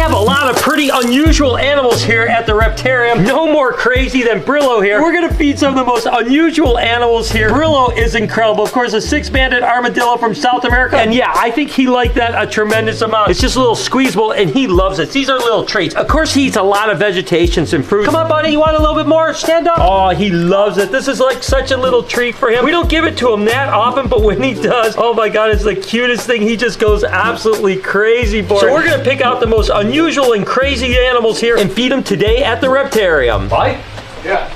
have a lot of pretty unusual animals here at the Reptarium. No more crazy than Brillo here. We're gonna feed some of the most unusual animals here. Brillo is incredible. Of course, a 6-banded armadillo from South America. And yeah, I think he liked that a tremendous amount. It's just a little squeezable and he loves it. These are little treats. Of course, he eats a lot of vegetations and fruits. Come on, buddy, you want a little bit more? Stand up. Oh, he loves it. This is like such a little treat for him. We don't give it to him that often, but when he does, oh my God, it's the cutest thing. He just goes absolutely crazy for it. So we're gonna pick out the most unusual and crazy animals here and feed them today at the Reptarium. Mike? Yeah.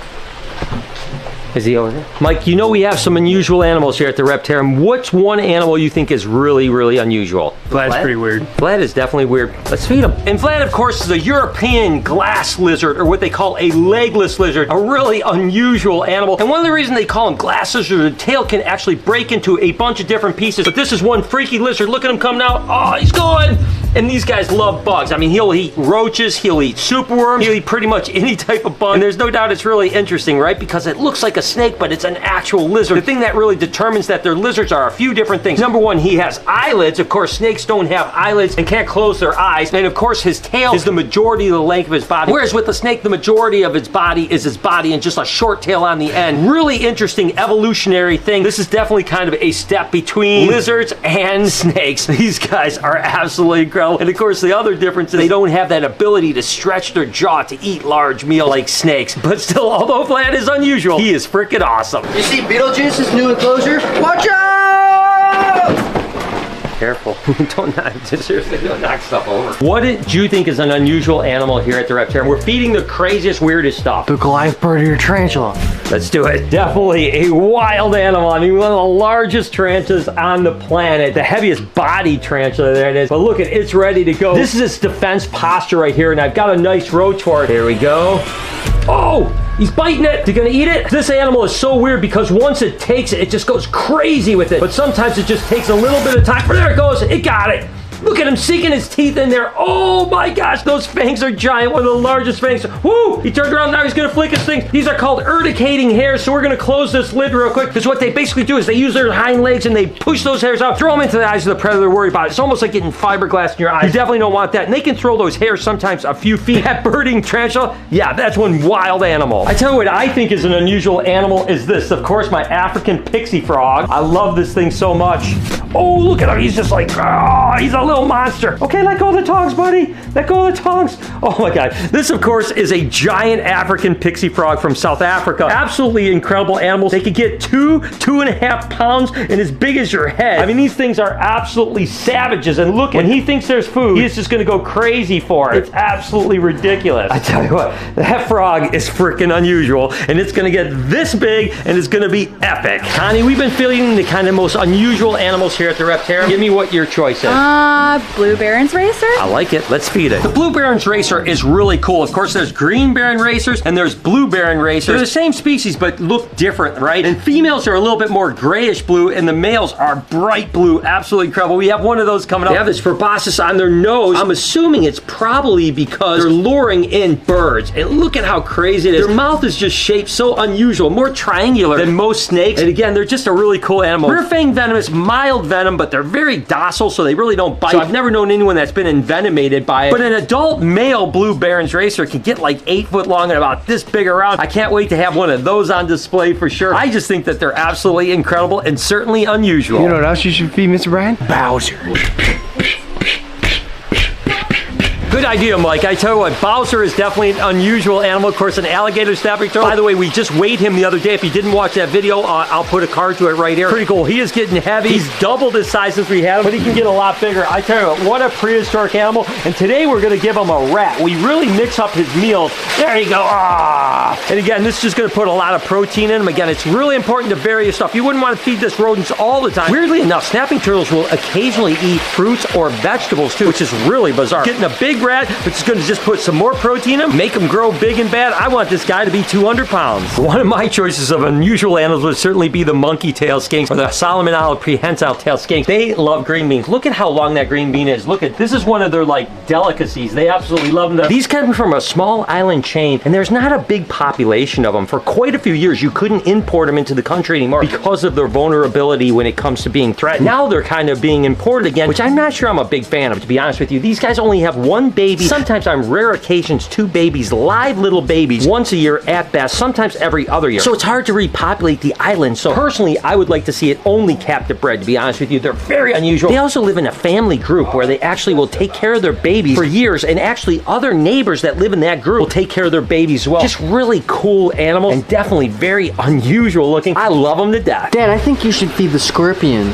Is he over there? Mike, you know we have some unusual animals here at the Reptarium. What's one animal you think is really, really unusual? Vlad's pretty weird. Vlad is definitely weird. Let's feed him. And Vlad, of course, is a European glass lizard, or what they call a legless lizard. A really unusual animal. And one of the reasons they call him glass lizard, the tail can actually break into a bunch of different pieces. But this is one freaky lizard. Look at him coming out. Oh, he's going. And these guys love bugs. I mean, he'll eat roaches, he'll eat superworms, he'll eat pretty much any type of bug. And there's no doubt it's really interesting, right? Because it looks like a snake, but it's an actual lizard. The thing that really determines that they're lizards are a few different things. Number one, he has eyelids. Of course, snakes don't have eyelids and can't close their eyes. And of course, his tail is the majority of the length of his body. Whereas with the snake, the majority of its body is his body and just a short tail on the end. Really interesting evolutionary thing. This is definitely kind of a step between lizards and snakes. These guys are absolutely incredible. And of course, the other difference is they don't have that ability to stretch their jaw to eat large meal like snakes. But still, although Vlad is unusual, he is freaking awesome. You see Beetlejuice's new enclosure? Watch out! Careful. Don't knock, seriously, don't knock stuff over. What did you think is an unusual animal here at the Reptarium? We're feeding the craziest, weirdest stuff. The Goliath bird or tarantula. Let's do it. Definitely a wild animal. I mean, one of the largest tarantulas on the planet. The heaviest body tarantula there it is. But look at it's ready to go. This is its defense posture right here, and I've got a nice roach for it. Here we go. Oh! He's biting it. You gonna eat it? This animal is so weird because once it takes it, it just goes crazy with it. But sometimes it just takes a little bit of time. There it goes. It got it. Look at him sinking his teeth in there. Oh my gosh, those fangs are giant. One of the largest fangs. Woo! He turned around, now he's gonna flick his things. These are called urticating hairs, so we're gonna close this lid real quick, because what they basically do is they use their hind legs and they push those hairs out, throw them into the eyes of the predator, worry about it. It's almost like getting fiberglass in your eyes. You definitely don't want that. And they can throw those hairs sometimes a few feet. That birding tarantula, yeah, that's one wild animal. I tell you what I think is an unusual animal is this. Of course, my African pixie frog. I love this thing so much. Oh, look at him. He's just like, oh, he's a little monster. Okay, let go of the tongs, buddy. Let go of the tongs. Oh my God. This, of course, is a giant African pixie frog from South Africa. Absolutely incredible animals. They could get 2.5 pounds and as big as your head. I mean, these things are absolutely savages. And look, when he thinks there's food, he's just gonna go crazy for it. It's absolutely ridiculous. I tell you what, that frog is freaking unusual, and it's gonna get this big, and it's gonna be epic. Connie, we've been feeling the kind of most unusual animals here at the Reptarium. Give me what your choice is. Blue Baron's Racer? I like it. Let's feed it. The Blue Baron's Racer is really cool. Of course, there's Green Baron Racers and there's Blue Baron Racers. They're the same species, but look different, right? And females are a little bit more grayish blue and the males are bright blue. Absolutely incredible. We have one of those coming up. They have this proboscis on their nose. I'm assuming it's probably because they're luring in birds. And look at how crazy it is. Their mouth is just shaped so unusual, more triangular than most snakes. And again, they're just a really cool animal. Rear fang venomous, mild venom, but they're very docile, so they really don't bite. So I've never known anyone that's been envenomated by it. But an adult male Blue Baron's Racer can get like 8 foot long and about this big around. I can't wait to have one of those on display for sure. I just think that they're absolutely incredible and certainly unusual. You know what else you should feed, Mr. Brian? Bowser. Good idea, Mike. I tell you what, Bowser is definitely an unusual animal. Of course, an alligator snapping turtle. By the way, we just weighed him the other day. If you didn't watch that video, I'll put a card to it right here. Pretty cool. He is getting heavy. He's doubled his size since we had him, but he can get a lot bigger. I tell you what a prehistoric animal. And today we're going to give him a rat. We really mix up his meals. There you go. Ah! And again, this is just going to put a lot of protein in him. Again, it's really important to vary your stuff. You wouldn't want to feed this rodents all the time. Weirdly enough, snapping turtles will occasionally eat fruits or vegetables too, which is really bizarre. Getting a big rat, but it's going to just put some more protein in him, make him grow big and bad. I want this guy to be 200 pounds. One of my choices of unusual animals would certainly be the monkey tail skinks or the Solomon Island prehensile tail skinks. They love green beans. Look at how long that green bean is. Look at, this is one of their like delicacies. They absolutely love them. These come from a small island chain and there's not a big population of them. For quite a few years, you couldn't import them into the country anymore because of their vulnerability when it comes to being threatened. Now they're kind of being imported again, which I'm not sure I'm a big fan of, to be honest with you. These guys only have one babies, sometimes on rare occasions 2 babies, live little babies, once a year at best, sometimes every other year. So it's hard to repopulate the island. So personally, I would like to see it only captive bred, to be honest with you. They're very unusual. They also live in a family group where they actually will take care of their babies for years, and actually other neighbors that live in that group will take care of their babies as well. Just really cool animals and definitely very unusual looking. I love them to death. Dad, I think you should feed the scorpion.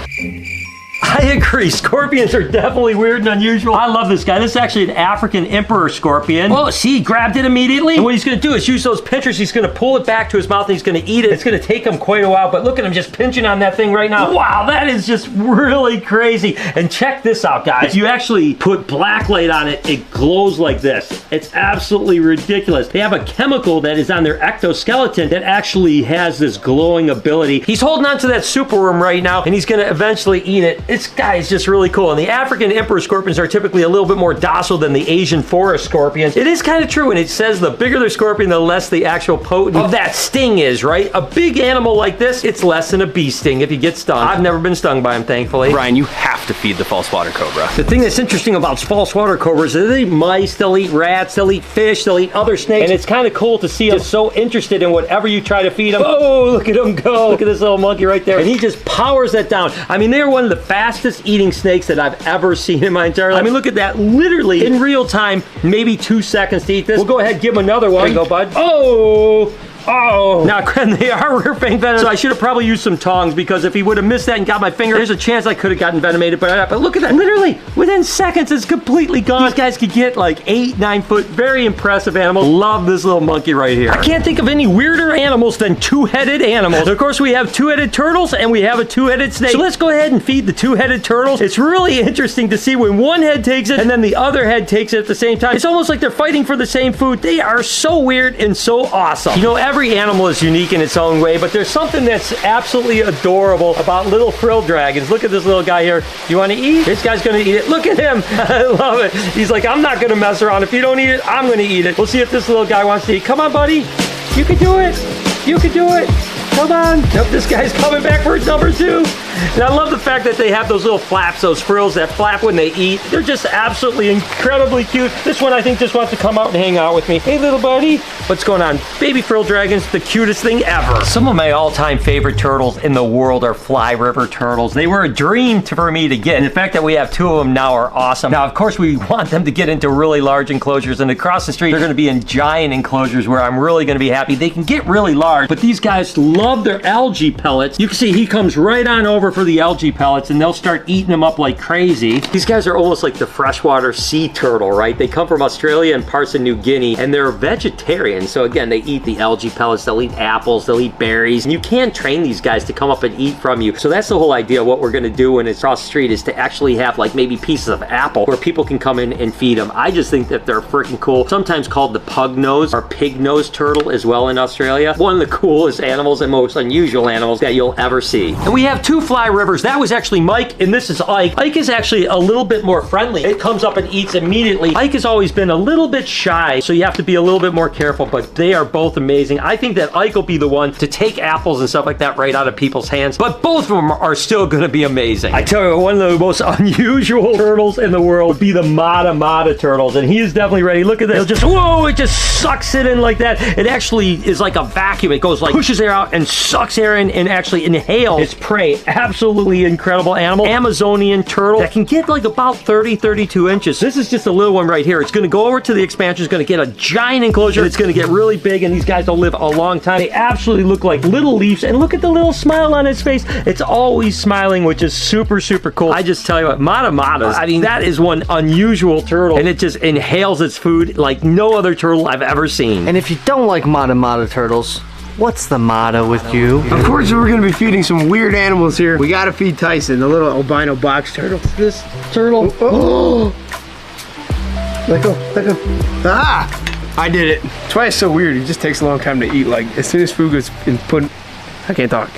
I agree. Scorpions are definitely weird and unusual. I love this guy. This is actually an African emperor scorpion. Oh, see, he grabbed it immediately. And what he's going to do is use those pinchers. He's going to pull it back to his mouth and he's going to eat it. It's going to take him quite a while, but look at him just pinching on that thing right now. Wow, that is just really crazy. And check this out, guys. If you actually put black light on it, it glows like this. It's absolutely ridiculous. They have a chemical that is on their ectoskeleton that actually has this glowing ability. He's holding on to that superworm right now, and he's going to eventually eat it. This guy is just really cool. And the African emperor scorpions are typically a little bit more docile than the Asian forest scorpions. It is kind of true, and it says the bigger the scorpion, the less the actual potency of that sting is, right? A big animal like this, it's less than a bee sting if you get stung. I've never been stung by them, thankfully. Ryan, you have to feed the false water cobra. The thing that's interesting about false water cobras is they eat mice, they'll eat rats, they'll eat fish, they'll eat other snakes, and it's kind of cool to see them so interested in whatever you try to feed them. Oh, look at him go. Look at this little monkey right there. And he just powers that down. I mean, they're one of the fastest eating snakes that I've ever seen in my entire life. I mean, look at that. Literally, in real time, maybe 2 seconds to eat this. We'll go ahead and give him another one. There you go, bud. Oh! Oh! Now, they are rear fang venom, so I should have probably used some tongs, because if he would have missed that and got my finger, there's a chance I could have gotten venomated. But look at that. Literally, within seconds, it's completely gone. These guys could get like 8, 9 foot. Very impressive animal. Love this little monkey right here. I can't think of any weirder animals than 2-headed animals. Of course, we have 2-headed turtles and we have a 2-headed snake. So let's go ahead and feed the 2-headed turtles. It's really interesting to see when one head takes it and then the other head takes it at the same time. It's almost like they're fighting for the same food. They are so weird and so awesome. You know, every animal is unique in its own way, but there's something that's absolutely adorable about little frill dragons. Look at this little guy here. You want to eat? This guy's going to eat it. Look at him. I love it. He's like, I'm not going to mess around. If you don't eat it, I'm going to eat it. We'll see if this little guy wants to eat. Come on, buddy. You can do it. You can do it. Come on. Nope, this guy's coming back for number 2. And I love the fact that they have those little flaps, those frills that flap when they eat. They're just absolutely incredibly cute. This one, I think, just wants to come out and hang out with me. Hey, little buddy. What's going on? Baby frill dragons, the cutest thing ever. Some of my all-time favorite turtles in the world are fly river turtles. They were a dream for me to get. And the fact that we have 2 of them now are awesome. Now, of course, we want them to get into really large enclosures. And across the street, they're going to be in giant enclosures where I'm really going to be happy. They can get really large, but these guys love their algae pellets. You can see he comes right on over for the algae pellets, and they'll start eating them up like crazy. These guys are almost like the freshwater sea turtle, right? They come from Australia and parts of New Guinea, and they're vegetarian. So again, they eat the algae pellets, they'll eat apples, they'll eat berries, and you can't train these guys to come up and eat from you. So that's the whole idea. What we're gonna do when it's across the street is to actually have like maybe pieces of apple where people can come in and feed them. I just think that they're freaking cool. Sometimes called the pug nose or pig nose turtle as well in Australia. One of the coolest animals and most unusual animals that you'll ever see. And we have 2 fly rivers. That was actually Mike, and this is Ike. Ike is actually a little bit more friendly. It comes up and eats immediately. Ike has always been a little bit shy, so you have to be a little bit more careful, but they are both amazing. I think that Ike will be the one to take apples and stuff like that right out of people's hands, but both of them are still going to be amazing. I tell you, one of the most unusual turtles in the world would be the Mata turtles, and he is definitely ready. Look at this. He'll just, whoa, it just sucks it in like that. It actually is like a vacuum. It goes like, pushes air out and sucks air in and actually inhales its prey. Absolutely incredible animal. Amazonian turtle that can get like about 32 inches. This is just a little one right here. It's going to go over to the expansion. It's going to get a giant enclosure. It's going to get really big, and these guys will live a long time. They absolutely look like little leaves, and look at the little smile on its face. It's always smiling, which is super, super cool. I just tell you what, Matas, I mean, that is one unusual turtle, and it just inhales its food like no other turtle I've ever seen. And if you don't like Mata turtles, what's the motto with you? Of course, we're going to be feeding some weird animals here. We got to feed Tyson, the little albino box turtle. This turtle. Oh. Let go, let go. Ah! I did it. That's why it's so weird. It just takes a long time to eat. Like, as soon as food gets put, I can't talk.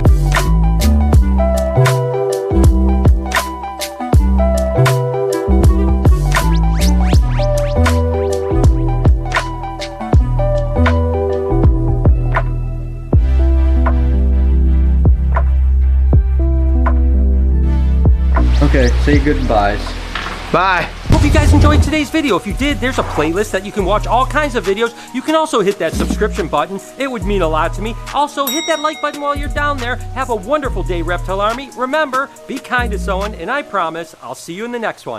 Okay, say goodbyes. Bye. hope you guys enjoyed today's video. If you did, there's a playlist that you can watch all kinds of videos. You can also hit that subscription button. It would mean a lot to me. Also, hit that like button while you're down there. Have a wonderful day, Reptile Army. Remember, be kind to someone, and I promise I'll see you in the next one.